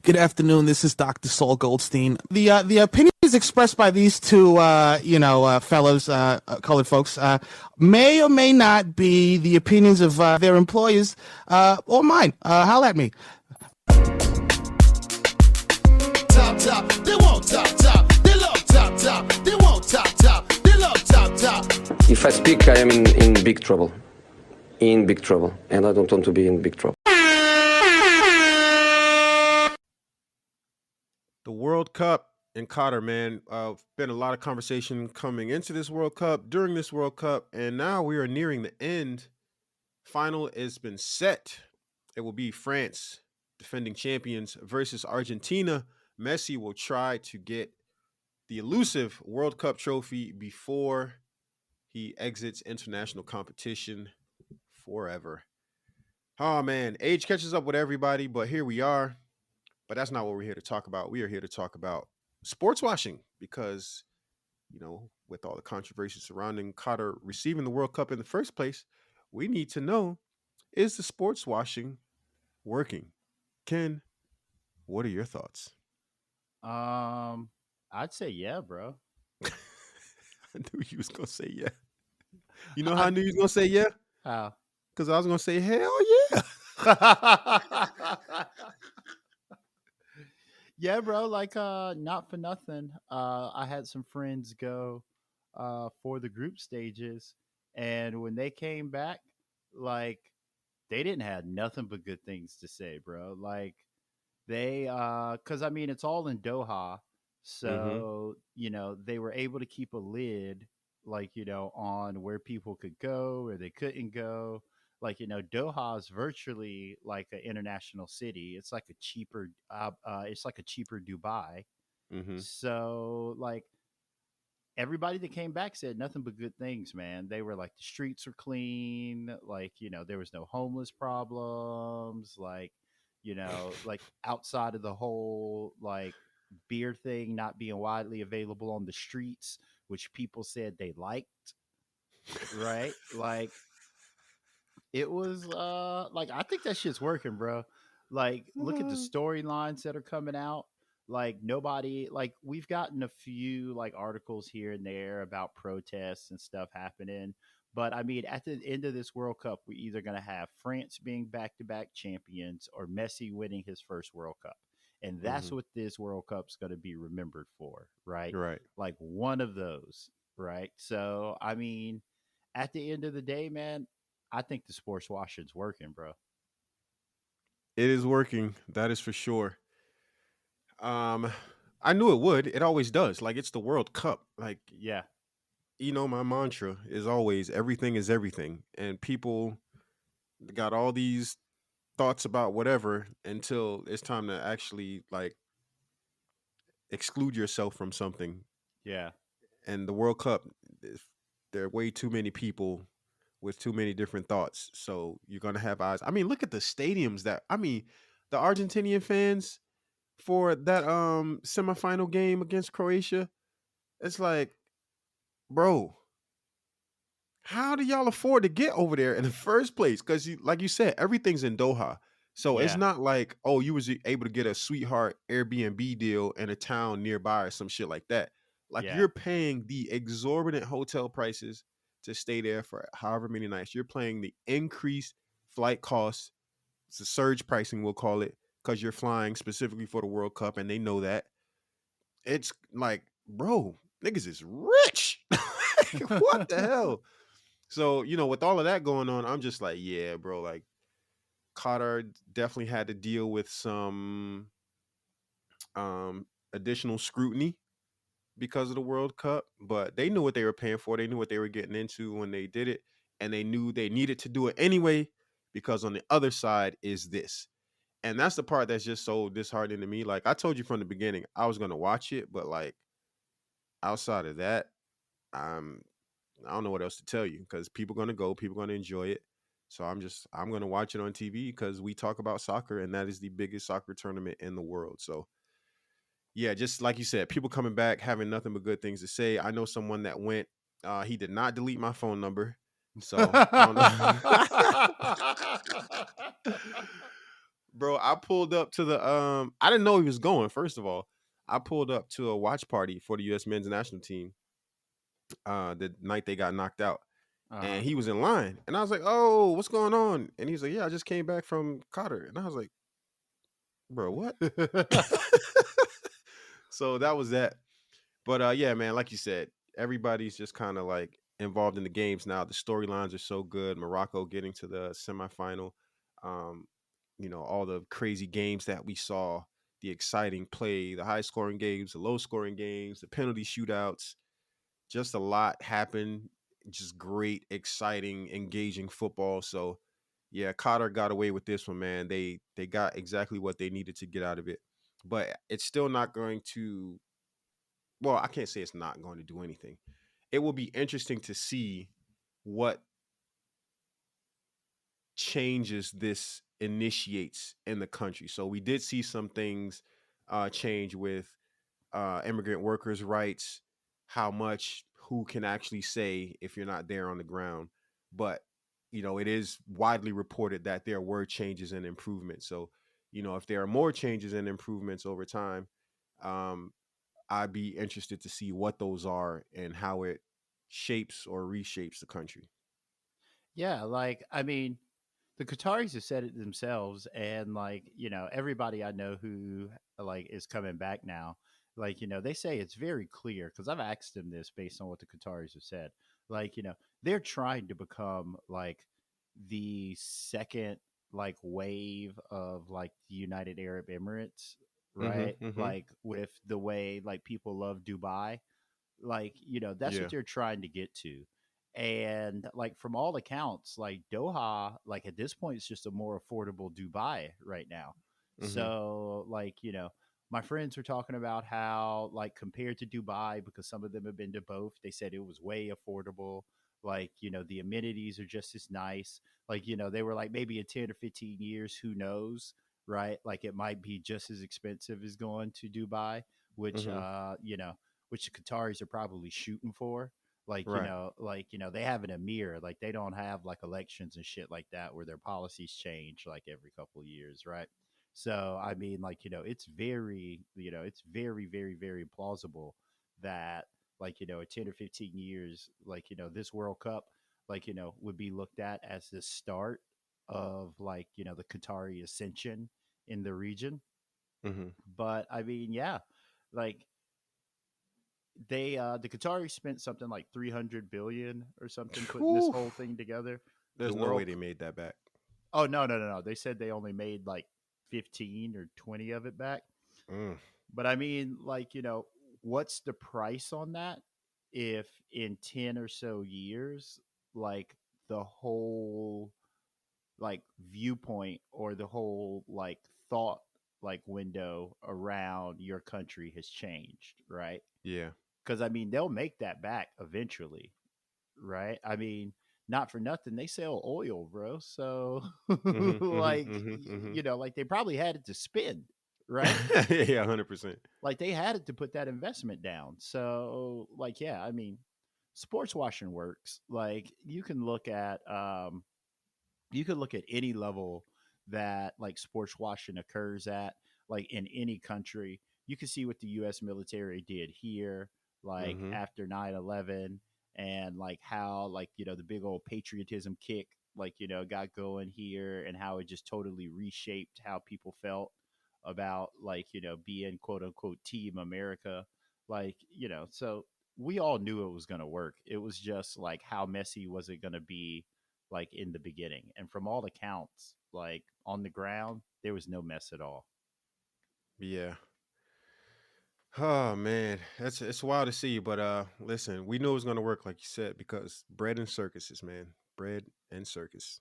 Good afternoon. This is Dr. Saul Goldstein. The opinions expressed by these two, fellows, colored folks, may or may not be the opinions of their employers or mine. Holla at me. Top, they want top, they love top, they want top, they love top. If I speak, I am in big trouble. In big trouble. And I don't want to be in big trouble. The World Cup in Qatar, man. Been a lot of conversation coming into this World Cup, during this World Cup, and now we are nearing the end. Final has been set. It will be France, defending champions, versus Argentina. Messi will try to get the elusive World Cup trophy before he exits international competition forever. Oh, man. Age catches up with everybody, but here we are. But that's not what we're here to talk about. We are here to talk about sports washing because, with all the controversy surrounding Qatar receiving the World Cup in the first place, we need to know, is the sports washing working? Ken, what are your thoughts? I'd say yeah, bro. I knew you was going to say yeah. You know how I knew you was going to say yeah? How? Because I was going to say, hell yeah. Yeah, bro. Like, not for nothing. I had some friends go for the group stages, and when they came back, like, they didn't have nothing but good things to say, bro. Like, because I mean, it's all in Doha, so they were able to keep a lid, like on where people could go or they couldn't go. Like Doha is virtually like an international city. It's like a cheaper, Dubai. Mm-hmm. So like everybody that came back said nothing but good things, man. They were like the streets were clean, like there was no homeless problems, like outside of the whole like beer thing not being widely available on the streets, which people said they liked, right? Like it was like I think that shit's working, bro. Like look at the storylines that are coming out. Like nobody like we've gotten a few like articles here and there about protests and stuff happening. But I mean, at the end of this World Cup, we're either going to have France being back-to-back champions or Messi winning his first World Cup. And that's what this World Cup's going to be remembered for, right? Right. Like one of those, right? So, I mean, at the end of the day, man, I think the sports washing's working, bro. It is working. That is for sure. I knew it would. It always does. Like it's the World Cup. Like Yeah. my mantra is always everything is everything. And people got all these thoughts about whatever until it's time to actually like exclude yourself from something. Yeah. And the World Cup, there are way too many people with too many different thoughts. So you're gonna have eyes. I mean, look at the stadiums the Argentinian fans for that semifinal game against Croatia. It's like, bro, how do y'all afford to get over there in the first place? Because like you said, everything's in Doha. So it's Yeah. not like, oh, you was able to get a sweetheart Airbnb deal in a town nearby or some shit like that. Like Yeah. you're paying the exorbitant hotel prices to stay there for however many nights. You're paying the increased flight costs. It's a surge pricing, we'll call it, because you're flying specifically for the World Cup and they know that. It's like, bro, niggas is rich. What the hell? So, with all of that going on, I'm just like, yeah, bro, like Qatar definitely had to deal with some additional scrutiny because of the World Cup, but they knew what they were paying for. They knew what they were getting into when they did it, and they knew they needed to do it anyway because on the other side is this. And that's the part that's just so disheartening to me. Like I told you from the beginning, I was going to watch it, but like outside of that, I'm I don't know what else to tell you because people going to go, people going to enjoy it. So I'm going to watch it on TV because we talk about soccer and that is the biggest soccer tournament in the world. So yeah, just like you said, people coming back having nothing but good things to say. I know someone that went. He did not delete my phone number, so I don't know. Bro, I pulled up to the I didn't know he was going, first of all. I pulled up to a watch party for the US men's national team the night they got knocked out. Uh-huh. And he was in line. And I was like, "Oh, what's going on?" And he's like, "Yeah, I just came back from Qatar." And I was like, "Bro, what?" So that was that. But yeah, man, like you said, everybody's just kind of like involved in the games now. The storylines are so good. Morocco getting to the semifinal. Um, all the crazy games that we saw, the exciting play, the high scoring games, the low scoring games, the penalty shootouts. Just a lot happened. Just great, exciting, engaging football. So yeah, Qatar got away with this one, man. They got exactly what they needed to get out of it. But it's still not going to, well, I can't say it's not going to do anything. It will be interesting to see what changes this initiates in the country. So we did see some things change with immigrant workers' rights, how much, who can actually say if you're not there on the ground. But, it is widely reported that there were changes and improvements. So, if there are more changes and improvements over time, I'd be interested to see what those are and how it shapes or reshapes the country. Yeah, like I mean, the Qataris have said it themselves, and everybody I know who is coming back now, they say it's very clear because I've asked them this based on what the Qataris have said. They're trying to become the second wave of the United Arab Emirates, right? Mm-hmm. Mm-hmm. With the way people love Dubai, that's Yeah. what they're trying to get to. And from all accounts, Doha, at this point, it's just a more affordable Dubai right now. Mm-hmm. So my friends were talking about how compared to Dubai, because some of them have been to both, they said it was way affordable. The amenities are just as nice. They were maybe in 10 or 15 years, who knows, right? It might be just as expensive as going to Dubai, which Mm-hmm. which the Qataris are probably shooting for. Right. They have an emir, they don't have elections and shit like that where their policies change every couple of years, right? So I mean, it's very, very, very plausible that in 10 or 15 years, this World Cup, would be looked at as the start of the Qatari ascension in the region. Mm-hmm. But I mean, yeah, like they the Qataris spent something like 300 billion or something putting this Whew. whole thing together. The There's no way world they made that back. Oh, no, no, no, no. They said they only made 15 or 20 of it back. Mm. But I mean, what's the price on that if in 10 or so years the whole viewpoint or the whole thought window around your country has changed, right? Yeah. Because I mean, they'll make that back eventually, right? I mean, not for nothing, they sell oil, bro. So, Mm-hmm. Mm-hmm. Mm-hmm. Mm-hmm. they probably had it to spend, right? Yeah, 100%. They had it to put that investment down. So, yeah, I mean, sports washing works. You can look at any level that sports washing occurs at, in any country. You can see what the U.S. military did here, Mm-hmm. after 9/11, and how the big old patriotism kick got going here, and how it just totally reshaped how people felt about being quote unquote Team America. So we all knew it was going to work. It was just how messy was it going to be in the beginning. And from all accounts, on the ground, there was no mess at all. Yeah. Oh man, it's wild to see, but listen, we knew it was gonna work, like you said, because bread and circuses, man, bread and circus.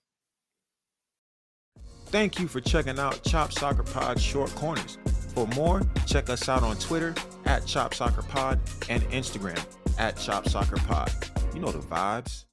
Thank you for checking out Chop Soccer Pod Short Corners. For more, check us out on Twitter @Chop Soccer Pod and Instagram @Chop Soccer Pod. You know the vibes.